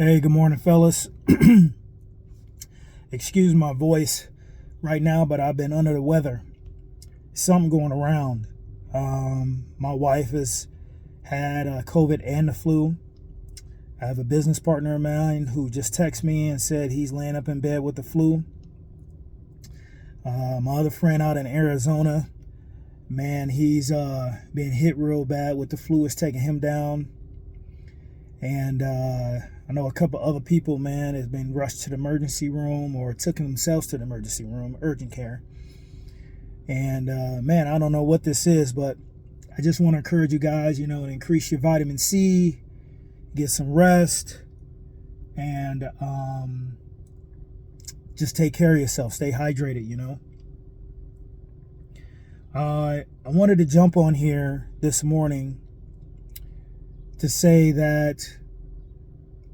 Hey, good morning, fellas. Excuse my voice right now, but I've been under the weather. Something going around. My wife has had COVID and the flu. I have a business partner of mine who just texted me and said he's laying up in bed with the flu. My other friend out in Arizona, man, he's been hit real bad with the flu. It's taking him down. And I know a couple other people, man, has been rushed to the emergency room or took themselves to the emergency room, urgent care. And man, I don't know what this is, but I just want to encourage you guys, to increase your vitamin C, get some rest, and just take care of yourself. Stay hydrated. I wanted to jump on here this morning to say that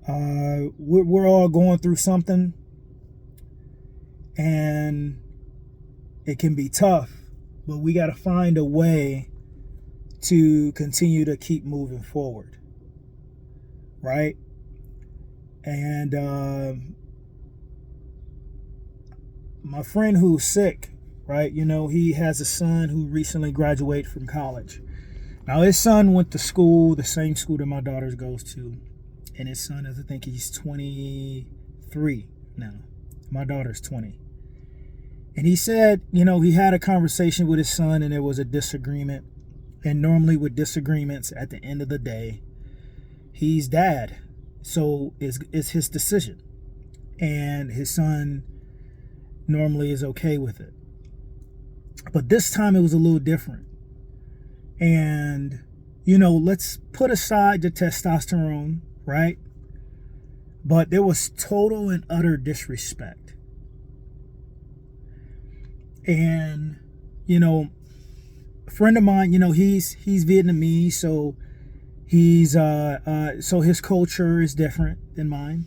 we're all going through something, and it can be tough, but we got to find a way to continue to keep moving forward, right? And my friend who's sick, right? He has a son who recently graduated from college. Now, his son went to school, the same school that my daughter goes to. And his son is, I think he's 23 now. My daughter's 20. And he said, he had a conversation with his son and there was a disagreement. And normally with disagreements, at the end of the day, he's dad. So it's his decision. And his son normally is okay with it. But this time it was a little different. And, let's put aside the testosterone, right? But there was total and utter disrespect. And, a friend of mine, he's Vietnamese, so so his culture is different than mine.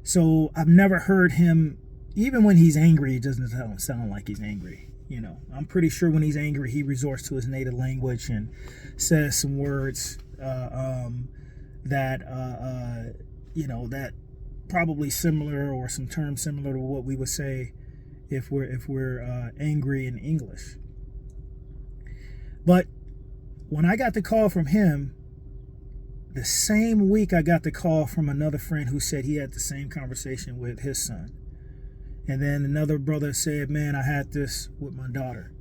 So I've never heard him, even when he's angry, it doesn't sound like he's angry. I'm pretty sure when he's angry, he resorts to his native language and says some words that probably similar, or some terms similar to what we would say if we're angry in English. But when I got the call from him, the same week I got the call from another friend who said he had the same conversation with his son. And then another brother said, man, I had this with my daughter.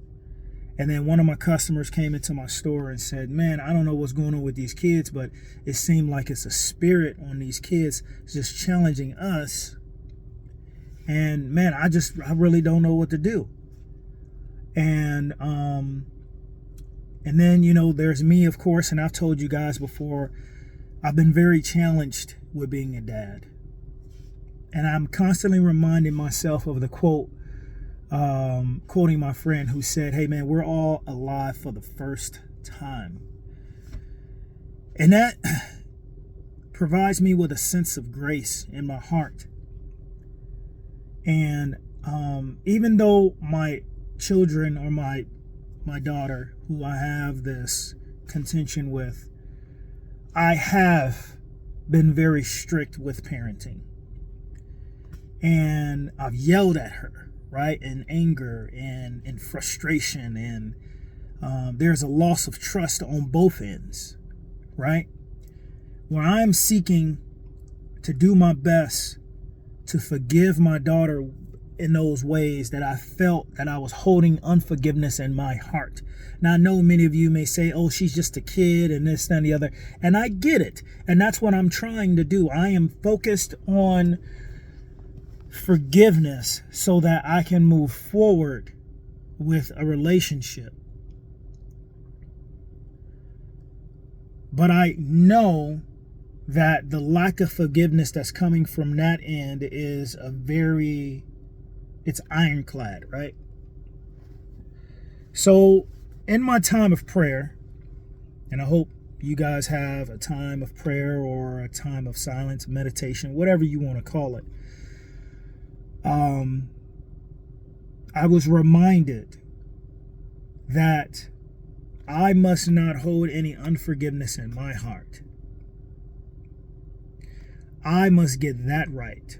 And then one of my customers came into my store and said, man, I don't know what's going on with these kids, but it seemed like it's a spirit on these kids just challenging us. And man, I really don't know what to do. And then, there's me, of course, and I've told you guys before, I've been very challenged with being a dad. And I'm constantly reminding myself of the quote, quoting my friend who said, hey man, we're all alive for the first time. And that provides me with a sense of grace in my heart. And even though my children, or my daughter, who I have this contention with, I have been very strict with parenting. And I've yelled at her, right, in anger and in frustration. And there's a loss of trust on both ends, right? Where I'm seeking to do my best to forgive my daughter in those ways that I felt that I was holding unforgiveness in my heart. Now, I know many of you may say, oh, she's just a kid and this, that, and the other. And I get it. And that's what I'm trying to do. I am focused on forgiveness so that I can move forward with a relationship. But I know that the lack of forgiveness that's coming from that end is it's ironclad, right? So in my time of prayer, and I hope you guys have a time of prayer or a time of silence, meditation, whatever you want to call it, I was reminded that I must not hold any unforgiveness in my heart. I must get that right.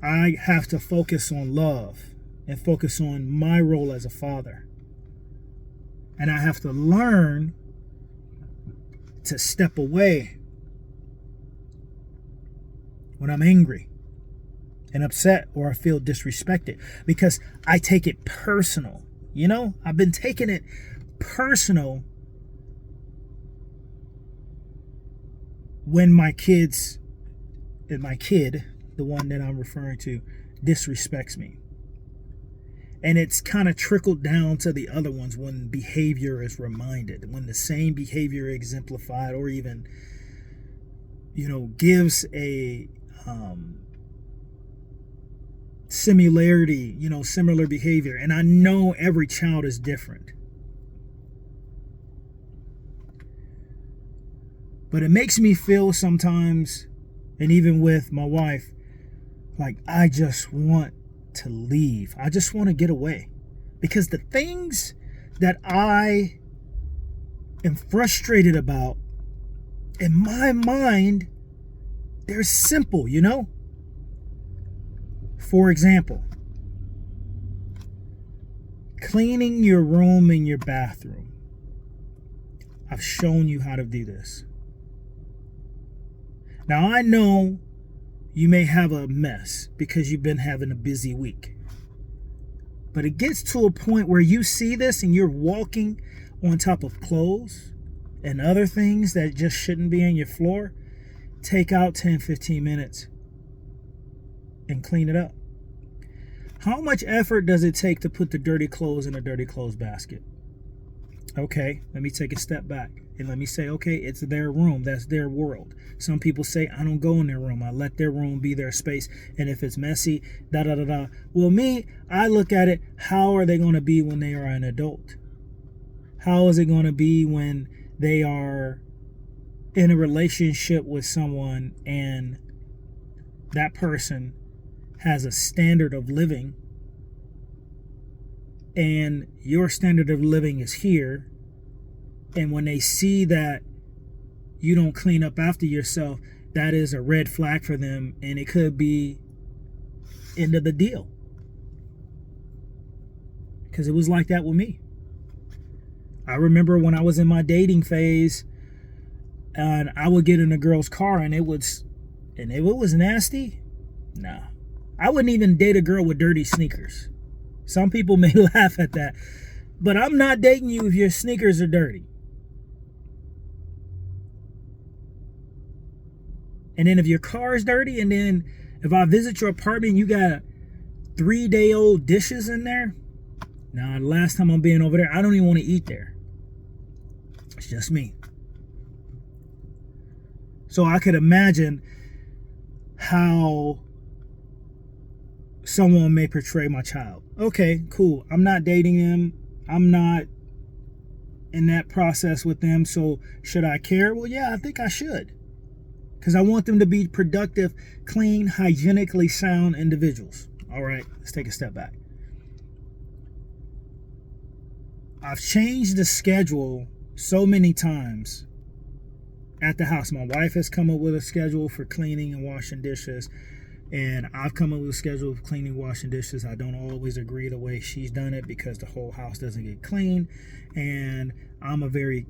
I have to focus on love and focus on my role as a father. And I have to learn to step away when I'm angry and upset or I feel disrespected, because I take it personal. You know, I've been taking it personal when my kid, the one that I'm referring to, disrespects me. And it's kind of trickled down to the other ones when behavior is reminded, when the same behavior exemplified, or even, gives a similarity, similar behavior. And I know every child is different. But it makes me feel sometimes, and even with my wife, like I just want to leave. I just want to get away. Because the things that I am frustrated about, in my mind, they're simple, For example, cleaning your room and your bathroom. I've shown you how to do this. Now, I know you may have a mess because you've been having a busy week. But it gets to a point where you see this and you're walking on top of clothes and other things that just shouldn't be on your floor. Take out 10, 15 minutes and clean it up. How much effort does it take to put the dirty clothes in a dirty clothes basket? Okay, let me take a step back and let me say, okay, it's their room. That's their world. Some people say, I don't go in their room. I let their room be their space. And if it's messy, da-da-da-da. Well, me, I look at it, how are they going to be when they are an adult? How is it going to be when they are in a relationship with someone and that person has a standard of living and your standard of living is here, and when they see that you don't clean up after yourself, that is a red flag for them, and it could be end of the deal. Because it was like that with me. I remember when I was in my dating phase, and I would get in a girl's car, and if it was nasty, nah. I wouldn't even date a girl with dirty sneakers. Some people may laugh at that, but I'm not dating you if your sneakers are dirty. And then if your car is dirty, and then if I visit your apartment and you got 3-day-old dishes in there, nah, the last time I'm being over there, I don't even want to eat there. It's just me. So I could imagine how someone may portray my child. Okay, cool. I'm not dating them. I'm not in that process with them. So should I care? Well, yeah, I think I should. Because I want them to be productive, clean, hygienically sound individuals. All right, let's take a step back. I've changed the schedule so many times at the house. My wife has come up with a schedule for cleaning and washing dishes. And I've come up with a schedule of cleaning, washing dishes. I don't always agree the way she's done it because the whole house doesn't get clean. And I'm a very,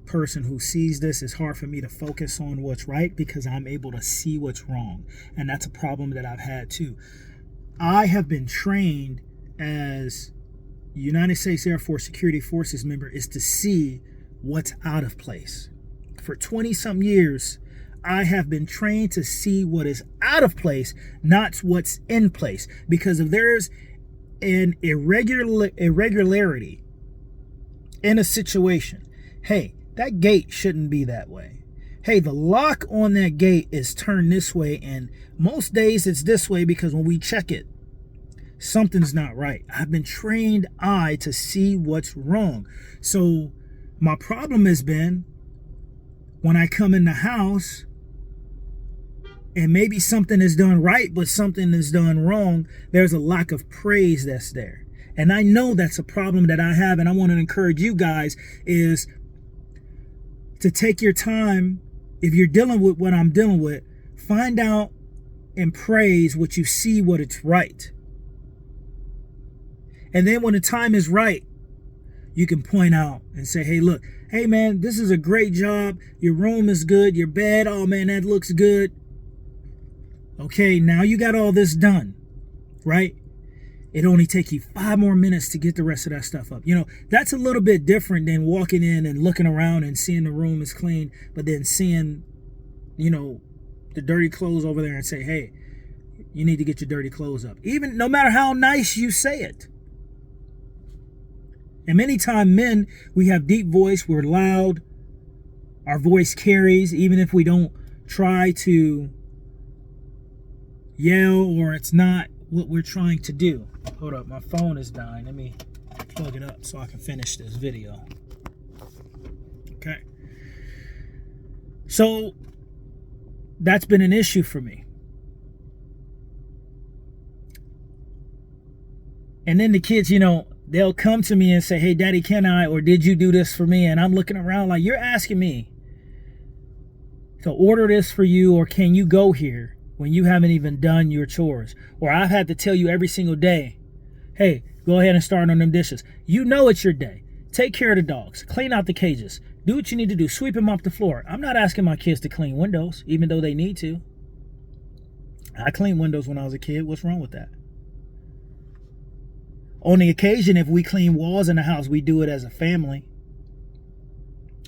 person who sees this. It's hard for me to focus on what's right because I'm able to see what's wrong. And that's a problem that I've had too. I have been trained as United States Air Force Security Forces member is to see what's out of place. For 20-some years, I have been trained to see what is out of place, not what's in place. Because if there's an irregularity in a situation, hey, that gate shouldn't be that way. Hey, the lock on that gate is turned this way, and most days it's this way because when we check it, something's not right. I've been trained to see what's wrong. So my problem has been when I come in the house and maybe something is done right, but something is done wrong, there's a lack of praise that's there. And I know that's a problem that I have, and I want to encourage you guys is to take your time if you're dealing with what I'm dealing with, find out and praise what you see, what it's right. And then when the time is right, you can point out and say, hey, look, hey, man, this is a great job. Your room is good. Your bed, oh, man, that looks good. Okay, now you got all this done, right? It only take you 5 more minutes to get the rest of that stuff up. You know, that's a little bit different than walking in and looking around and seeing the room is clean, but then seeing, you know, the dirty clothes over there and say, hey, you need to get your dirty clothes up. Even no matter how nice you say it. And many times men, we have deep voice, we're loud, our voice carries, even if we don't try to yell or it's not what we're trying to do. Hold up, my phone is dying. Let me plug it up so I can finish this video. Okay. So that's been an issue for me. And then the kids, you know, they'll come to me and say, hey, Daddy, can I, or did you do this for me? And I'm looking around like, you're asking me to order this for you, or can you go here when you haven't even done your chores? Or I've had to tell you every single day, hey, go ahead and start on them dishes. You know it's your day. Take care of the dogs. Clean out the cages. Do what you need to do. Sweep them off the floor. I'm not asking my kids to clean windows, even though they need to. I cleaned windows when I was a kid. What's wrong with that? On the occasion, if we clean walls in the house, we do it as a family.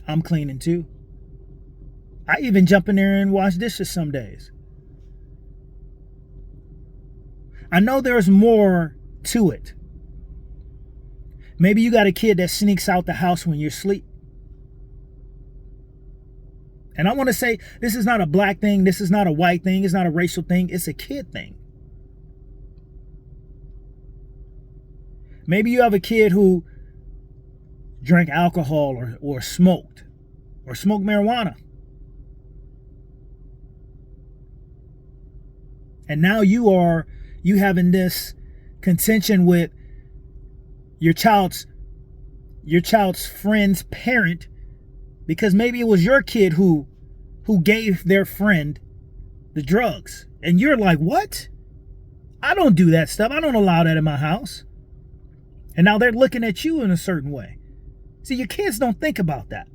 I'm cleaning too. I even jump in there and wash dishes some days. I know there's more to it. Maybe you got a kid that sneaks out the house when you're asleep. And I want to say, this is not a black thing. This is not a white thing. It's not a racial thing. It's a kid thing. Maybe you have a kid who drank alcohol or smoked marijuana. And now you having this contention with your child's friend's parent, because maybe it was your kid who gave their friend the drugs. And you're like, what? I don't do that stuff. I don't allow that in my house. And now they're looking at you in a certain way. See, your kids don't think about that.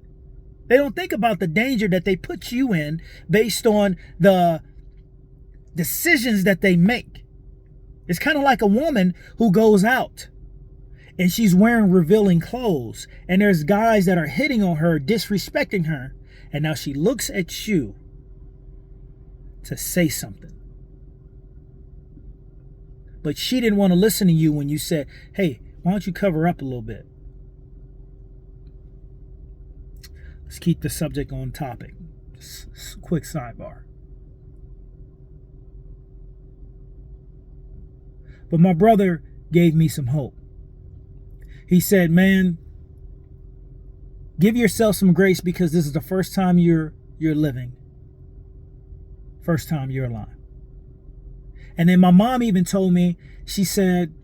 They don't think about the danger that they put you in based on the decisions that they make. It's kind of like a woman who goes out and she's wearing revealing clothes, and there's guys that are hitting on her, disrespecting her, and now she looks at you to say something. But she didn't want to listen to you when you said, hey, why don't you cover up a little bit? Let's keep the subject on topic. Just a quick sidebar. But my brother gave me some hope. He said, man, give yourself some grace, because this is the first time you're living. First time you're alive. And then my mom even told me, she said,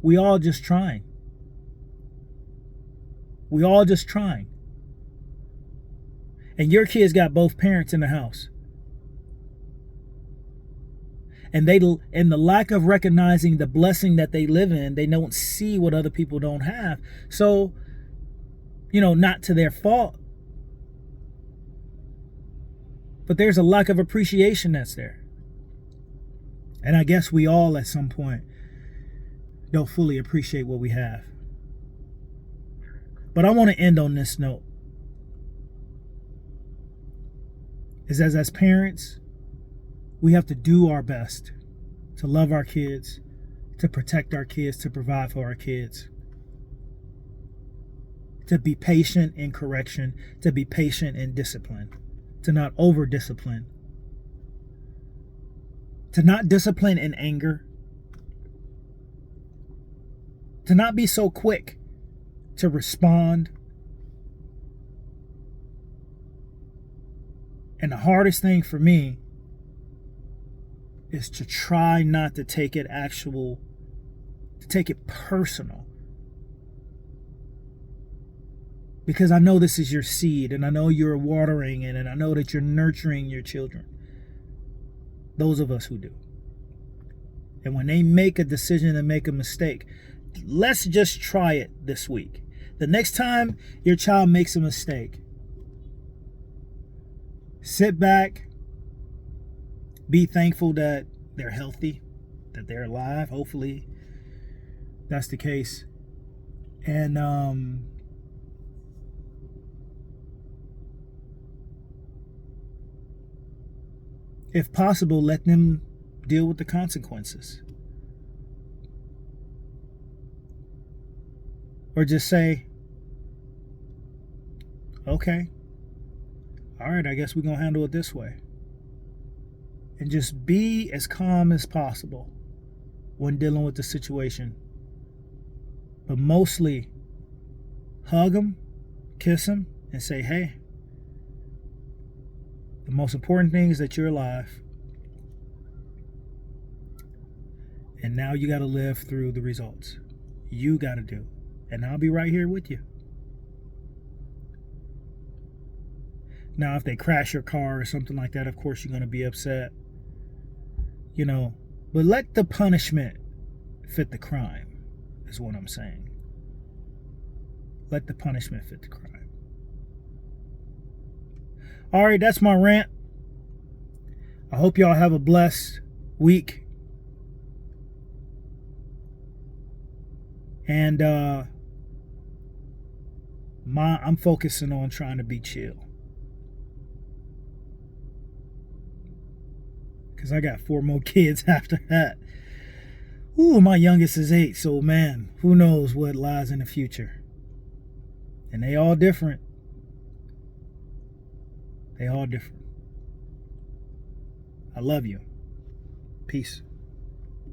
we all just trying. We all just trying. And your kids got both parents in the house. And the lack of recognizing the blessing that they live in, they don't see what other people don't have. So, you know, not to their fault, but there's a lack of appreciation that's there. And I guess we all at some point don't fully appreciate what we have. But I want to end on this note. Is as parents, we have to do our best to love our kids, to protect our kids, to provide for our kids, to be patient in correction, to be patient in discipline, to not over-discipline, to not discipline in anger, to not be so quick to respond. And the hardest thing for me is to try not to take it personal. because I know this is your seed, and I know you're watering it, and I know that you're nurturing your children. Those of us who do. And when they make a decision and make a mistake, let's just try it this week. The next time your child makes a mistake, sit back, be thankful that they're healthy, that they're alive. Hopefully that's the case. And if possible, let them deal with the consequences. Or just say, okay, all right, I guess we're going to handle it this way. And just be as calm as possible when dealing with the situation. But mostly, hug them, kiss them, and say, hey, the most important thing is that you're alive. And now you got to live through the results. You got to do. And I'll be right here with you. Now, if they crash your car or something like that, of course you're going to be upset. You know, but let the punishment fit the crime, is what I'm saying. Let the punishment fit the crime. All right, that's my rant. I hope y'all have a blessed week. And I'm focusing on trying to be chill. Because I got 4 more kids after that. Ooh, my youngest is 8. So, man, who knows what lies in the future. And they all different. They all different. I love you. Peace.